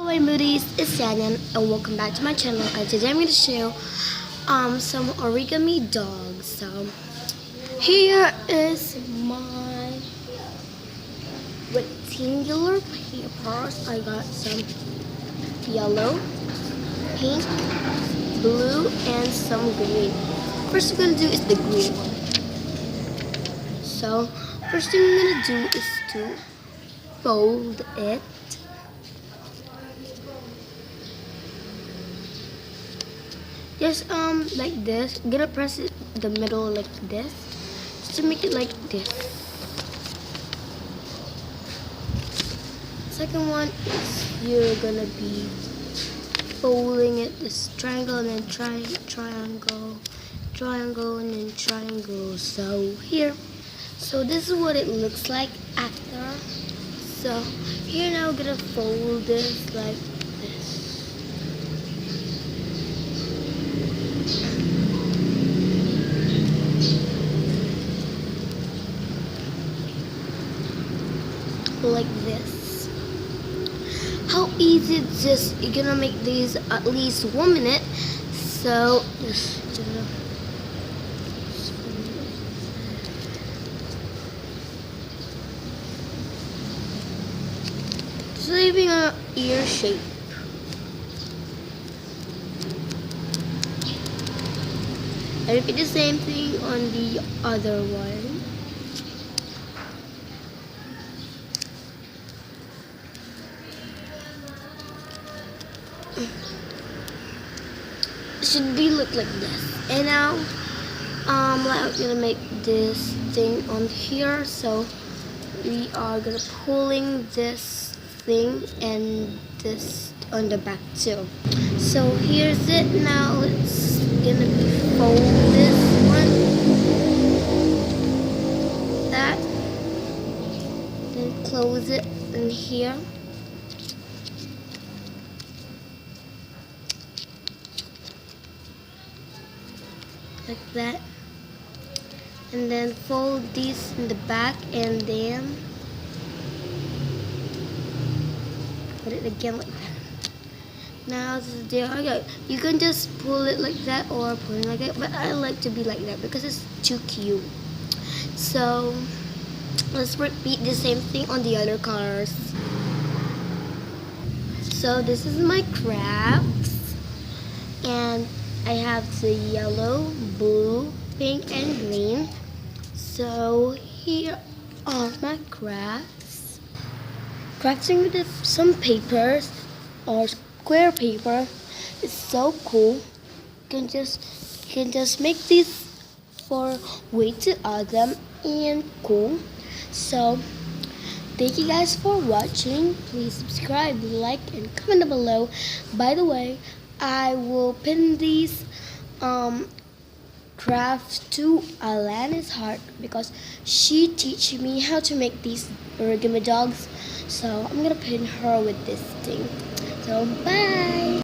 my moodies, it's Daniel and welcome back to my channel, and today I'm going to show some origami dogs. So here is my rectangular papers. I got some yellow, pink, blue, and some green. First I'm going to do is the green one. So first thing I'm going to do is to fold it. Just like this. I'm gonna press it the middle like this, just to make it like this. Second one is you're gonna be folding it this triangle and then triangle, and then triangle. So here, so this is what it looks like after. So here now I'm gonna fold this like this. Like this. How easy is this? You're gonna make these at least 1 minute. So just leaving an ear shape. I repeat the same thing on the other one. Should be look like this. And now I'm gonna make this thing on here. So we are gonna pulling this thing and this on the back too. So here's it. Now it's gonna be fold this one, that, then close it in here. Like that, and then fold these in the back and then put it again like that. Now there I go. You can just pull it like that or pull it like that, but I like to be like that because it's too cute. So let's repeat the same thing on the other colors. So this is my crafts, and I have the yellow, blue, pink, and green. So here are my crafts. Crafting with some papers or square paper is so cool. You can just make these for way to awesome and cool. So thank you guys for watching. Please subscribe, like, and comment down below. By the way, I will pin these crafts to Alanis Heart because she teach me how to make these origami dogs. So I'm gonna pin her with this thing. So bye.